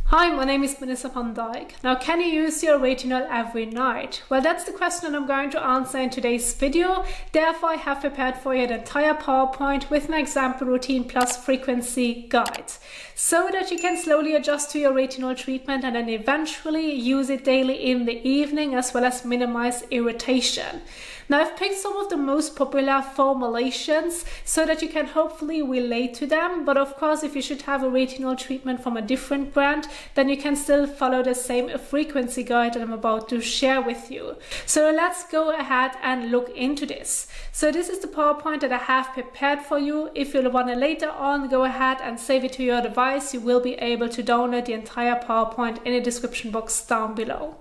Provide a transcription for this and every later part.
Hi, my name is Melissa van Dijk. Now, can you use your retinol every night? Well, that's the question I'm going to answer in today's video. Therefore, I have prepared for you the entire PowerPoint with my example routine plus frequency guides, so that you can slowly adjust to your retinol treatment and then eventually use it daily in the evening, as well as minimize irritation. Now, I've picked some of the most popular formulations so that you can hopefully relate to them. But of course, if you should have a retinol treatment from a different brand, then you can still follow the same frequency guide that I'm about to share with you. So let's go ahead and look into this. So this is the PowerPoint that I have prepared for you. If you want to later on go ahead and save it to your device, you will be able to download the entire PowerPoint in the description box down below.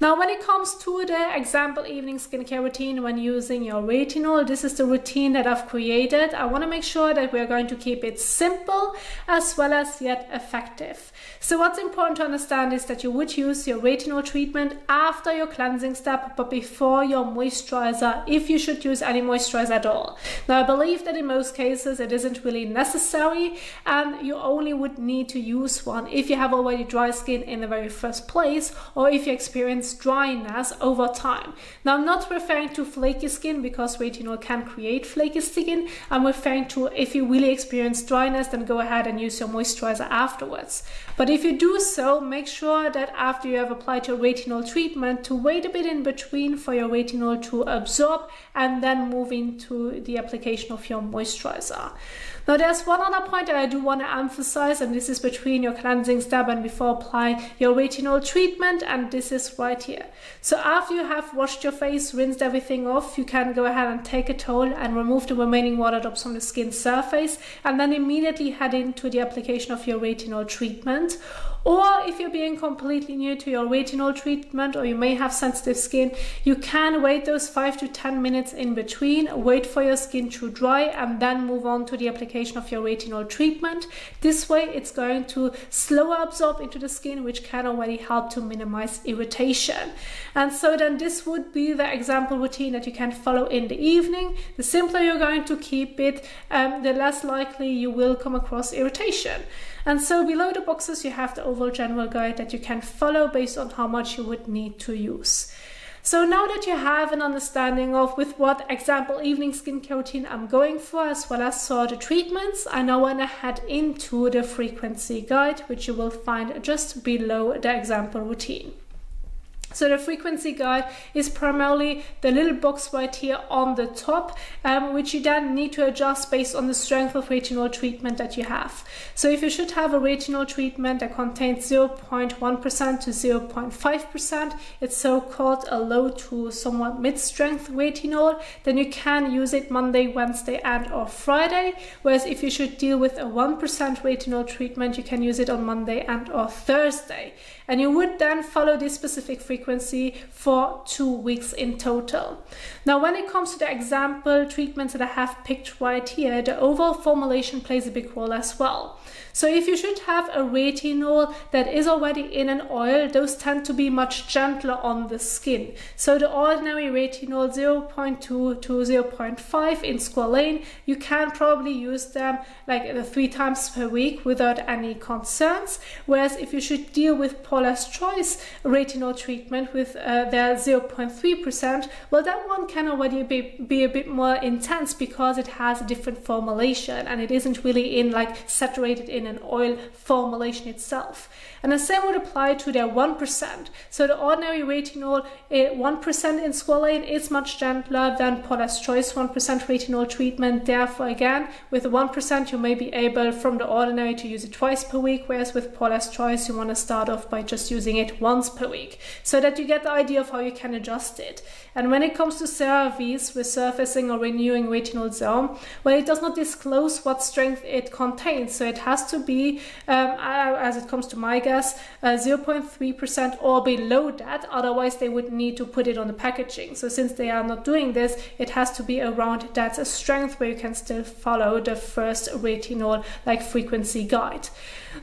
Now, when it comes to the example evening skincare routine when using your retinol, this is the routine that I've created. I want to make sure that we're going to keep it simple as well as yet effective. So what's important to understand is that you would use your retinol treatment after your cleansing step, but before your moisturizer, if you should use any moisturizer at all. Now, I believe that in most cases it isn't really necessary, and you only would need to use one if you have already dry skin in the very first place, or if you experience dryness over time. Now, I'm not referring to flaky skin because retinol can create flaky skin. I'm referring to if you really experience dryness, then go ahead and use your moisturizer afterwards. But if you do so, make sure that after you have applied your retinol treatment to wait a bit in between for your retinol to absorb and then move into the application of your moisturizer. Now, there's one other point that I do want to emphasize, and this is between your cleansing step and before applying your retinol treatment, and this is right here. So after you have washed your face, rinsed everything off, you can go ahead and take a towel and remove the remaining water drops from the skin surface, and then immediately head into the application of your retinol treatment. Or if you're being completely new to your retinol treatment, or you may have sensitive skin, you can wait those 5 to 10 minutes in between, wait for your skin to dry, and then move on to the application of your retinol treatment. This way, it's going to slower absorb into the skin, which can already help to minimize irritation. And so then this would be the example routine that you can follow in the evening. The simpler you're going to keep it, the less likely you will come across irritation. And so below the boxes, you have the overall general guide that you can follow based on how much you would need to use. So now that you have an understanding of with what example evening skincare routine I'm going for, as well as for the treatments, I now want to head into the frequency guide, which you will find just below the example routine. So the frequency guide is primarily the little box right here on the top, which you then need to adjust based on the strength of retinol treatment that you have. So if you should have a retinol treatment that contains 0.1% to 0.5%, it's so-called a low to somewhat mid-strength retinol, then you can use it Monday, Wednesday, and or Friday. Whereas if you should deal with a 1% retinol treatment, you can use it on Monday and or Thursday. And you would then follow this specific frequency for 2 weeks in total. Now, when it comes to the example treatments that I have picked right here, the overall formulation plays a big role as well. So if you should have a retinol that is already in an oil, those tend to be much gentler on the skin. So the ordinary retinol 0.2 to 0.5 in squalane, you can probably use them like 3 times per week without any concerns. Whereas if you should deal with Paula's Choice retinol treatment with their 0.3%, well, that one can already be a bit more intense because it has a different formulation and it isn't really in like saturated in an oil formulation itself. And the same would apply to their 1%. So the ordinary retinol 1% in squalane is much gentler than Paula's Choice 1% retinol treatment. Therefore, again, with the 1%, you may be able from the ordinary to use it twice per week, whereas with Paula's Choice, you want to start off by just using it once per week, so that you get the idea of how you can adjust it. And when it comes to CeraVe's resurfacing or renewing retinol serum, well, it does not disclose what strength it contains. So it has to be, as it comes to my guess, 0.3% or below that. Otherwise, they would need to put it on the packaging. So since they are not doing this, it has to be around that strength where you can still follow the first retinol like frequency guide.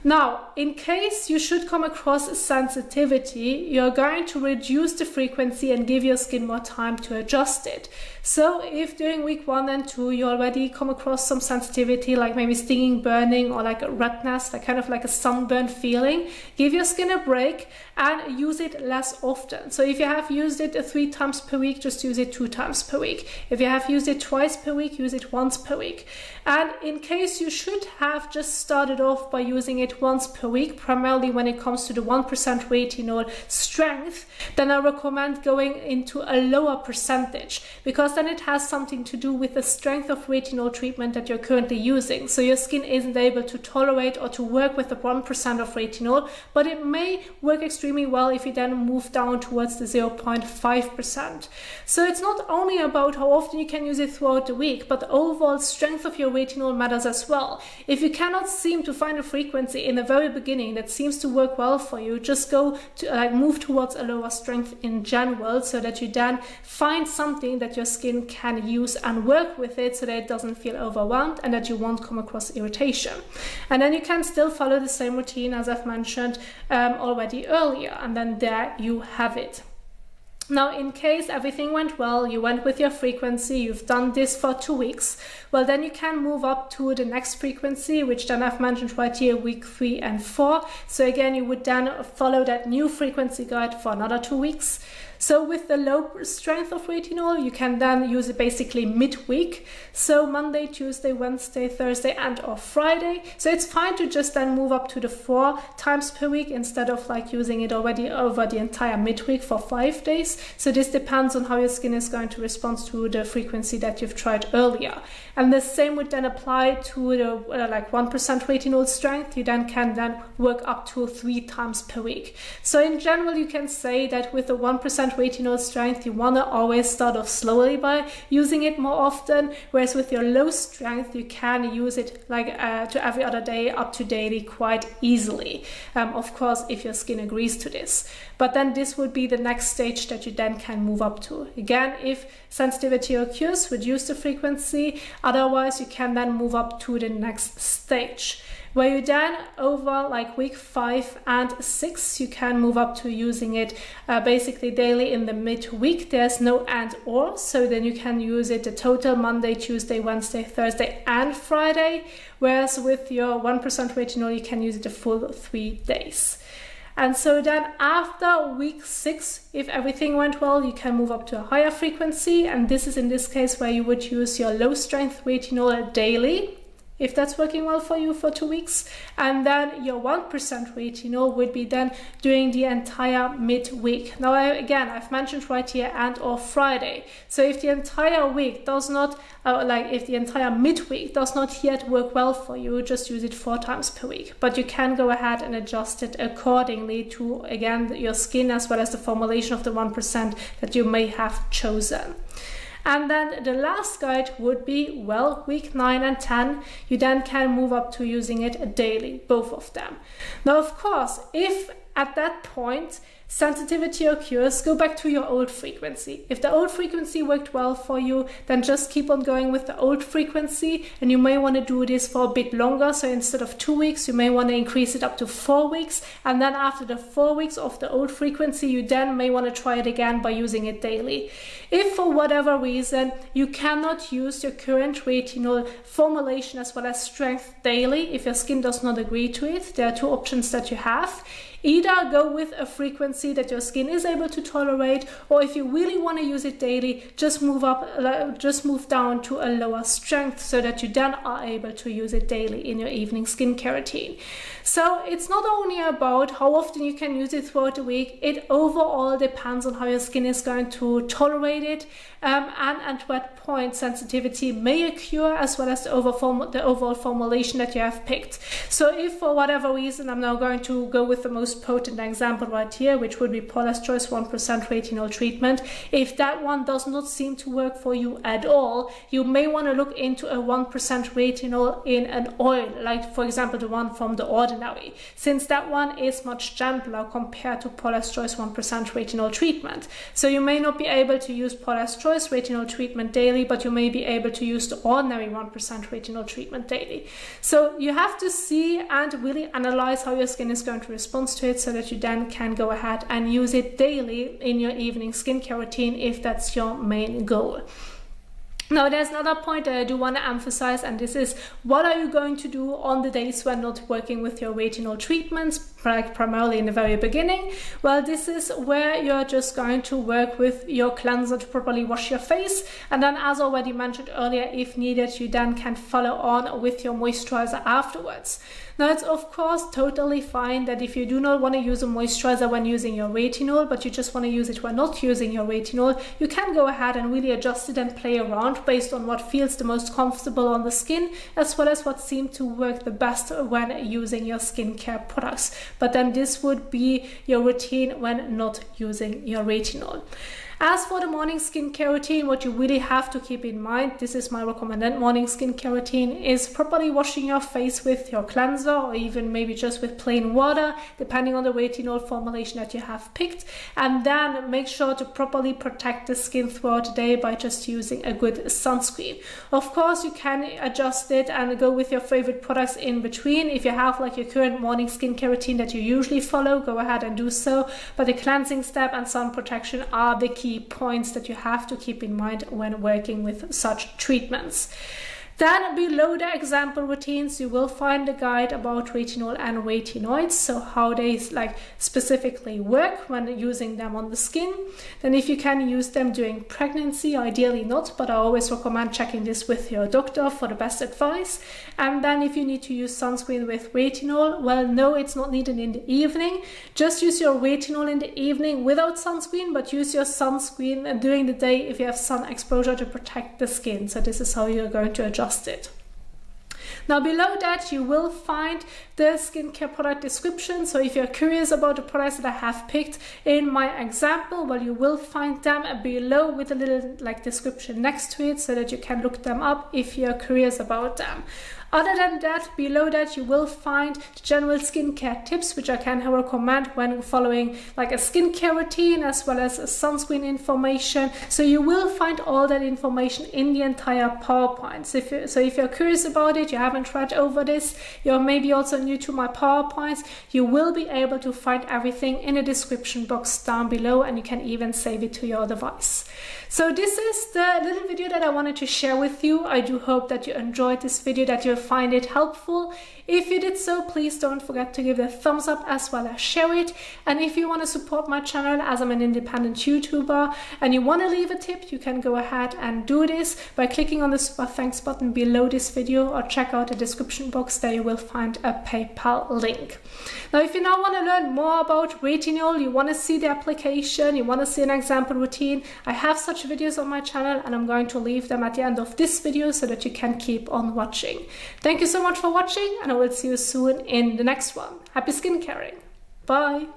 Now, in case you should come across sensitivity, you're going going to reduce the frequency and give your skin more time to adjust it. So if during week 1 and 2 you already come across some sensitivity, like maybe stinging, burning, or like a redness, like kind of like a sunburn feeling, give your skin a break and use it less often. So if you have used it 3 times per week, just use it 2 times per week. If you have used it twice per week, use it once per week. And in case you should have just started off by using it once per week, primarily when it comes to the 1% retinol strength, then I recommend going into a lower percentage, because then it has something to do with the strength of retinol treatment that you're currently using. So your skin isn't able to tolerate or to work with the 1% of retinol, but it may work extremely well if you then move down towards the 0.5%. So it's not only about how often you can use it throughout the week, but the overall strength of your retinol matters as well. If you cannot seem to find a frequency in the very beginning that seems to work well for you, just go to move towards a lower strength in general, so that you then find something that your skin can use and work with it, so that it doesn't feel overwhelmed and that you won't come across irritation. And then you can still follow the same routine as I've mentioned already earlier, and then there you have it. Now, in case everything went well, you went with your frequency, you've done this for 2 weeks, well, then you can move up to the next frequency, which then I've mentioned right here, week 3 and 4. So again, you would then follow that new frequency guide for another 2 weeks. So with the low strength of retinol, you can then use it basically midweek. So Monday, Tuesday, Wednesday, Thursday, and or Friday. So it's fine to just then move up to the 4 times per week instead of like using it already over the entire midweek for 5 days. So this depends on how your skin is going to respond to the frequency that you've tried earlier. And the same would then apply to the like 1% retinol strength. You then can work up to 3 times per week. So in general, you can say that with the 1% retinol strength, you want to always start off slowly by using it more often, whereas with your low strength, you can use it like to every other day up to daily quite easily. Of course, if your skin agrees to this. But then this would be the next stage that you then can move up to. Again, if sensitivity occurs, reduce the frequency. Otherwise, you can then move up to the next stage, where you then over like week 5 and 6, you can move up to using it basically daily in the midweek. There's no and or, so then you can use it the total Monday, Tuesday, Wednesday, Thursday, and Friday, whereas with your 1% retinol, you can use it the full 3 days. And so then after week 6, if everything went well, you can move up to a higher frequency. And this is in this case where you would use your low strength retinol daily, if that's working well for you for 2 weeks. And then your 1% retinol would be then during the entire midweek. Now, I've mentioned right here and or Friday. So if the entire week does not, if the entire midweek does not yet work well for you, just use it 4 times per week. But you can go ahead and adjust it accordingly to, again, your skin as well as the formulation of the 1% that you may have chosen. And then the last guide would be, well, week 9 and 10, you then can move up to using it daily, both of them. Now, of course, if at that point sensitivity occurs, go back to your old frequency. If the old frequency worked well for you, then just keep on going with the old frequency, and you may want to do this for a bit longer. So instead of 2 weeks, you may want to increase it up to 4 weeks. And then after the 4 weeks of the old frequency, you then may want to try it again by using it daily. If for whatever reason you cannot use your current retinol formulation as well as strength daily, if your skin does not agree to it, there are 2 options that you have. Either go with a frequency that your skin is able to tolerate, or if you really want to use it daily, just move down to a lower strength so that you then are able to use it daily in your evening skincare routine. So it's not only about how often you can use it throughout the week, it overall depends on how your skin is going to tolerate it, and at what point sensitivity may occur, as well as the overall formulation that you have picked. So if for whatever reason, I'm now going to go with the most potent example right here, which would be Paula's Choice 1% retinol treatment. If that one does not seem to work for you at all, you may want to look into a 1% retinol in an oil, like for example the one from The Ordinary, since that one is much gentler compared to Paula's Choice 1% retinol treatment. So you may not be able to use Paula's Choice retinol treatment daily, but you may be able to use The Ordinary 1% retinol treatment daily. So you have to see and really analyze how your skin is going to respond to it, so that you then can go ahead ahead and use it daily in your evening skincare routine if that's your main goal. Now, there's another point that I do want to emphasize, and this is what are you going to do on the days when not working with your retinol treatments, like primarily in the very beginning? Well, this is where you're just going to work with your cleanser to properly wash your face, and then, as already mentioned earlier, if needed, you then can follow on with your moisturizer afterwards. Now, it's of course totally fine that if you do not want to use a moisturizer when using your retinol, but you just want to use it when not using your retinol, you can go ahead and really adjust it and play around based on what feels the most comfortable on the skin, as well as what seems to work the best when using your skincare products. But then this would be your routine when not using your retinol. As for the morning skincare routine, what you really have to keep in mind, this is my recommended morning skincare routine, is properly washing your face with your cleanser, or even maybe just with plain water, depending on the retinol formulation that you have picked. And then make sure to properly protect the skin throughout the day by just using a good sunscreen. Of course, you can adjust it and go with your favorite products in between. If you have like your current morning skincare routine that you usually follow, go ahead and do so. But the cleansing step and sun protection are the key points that you have to keep in mind when working with such treatments. Then below the example routines, you will find a guide about retinol and retinoids, so how they specifically work when using them on the skin. Then if you can use them during pregnancy, ideally not, but I always recommend checking this with your doctor for the best advice. And then if you need to use sunscreen with retinol, well, no, it's not needed in the evening. Just use your retinol in the evening without sunscreen, but use your sunscreen during the day if you have sun exposure to protect the skin. So this is how you're going to adjust it. Now below that you will find the skincare product description, so if you're curious about the products that I have picked in my example, well, you will find them below with a little description next to it so that you can look them up if you're curious about them. Other than that, below that you will find the general skincare tips, which I can recommend when following a skincare routine, as well as sunscreen information. So you will find all that information in the entire PowerPoint. So if you're curious about it, you haven't read over this, you're maybe also new to my PowerPoints, you will be able to find everything in the description box down below, and you can even save it to your device. So this is the little video that I wanted to share with you. I do hope that you enjoyed this video, that you'll find it helpful. If you did so, please don't forget to give it a thumbs up as well as share it. And if you want to support my channel, as I'm an independent YouTuber, and you want to leave a tip, you can go ahead and do this by clicking on the super thanks button below this video, or check out the description box. There you will find a PayPal link. Now, if you now want to learn more about retinol, you want to see the application, you want to see an example routine, I have such videos on my channel, and I'm going to leave them at the end of this video so that you can keep on watching. Thank you so much for watching, and I will see you soon in the next one. Happy skin caring. Bye.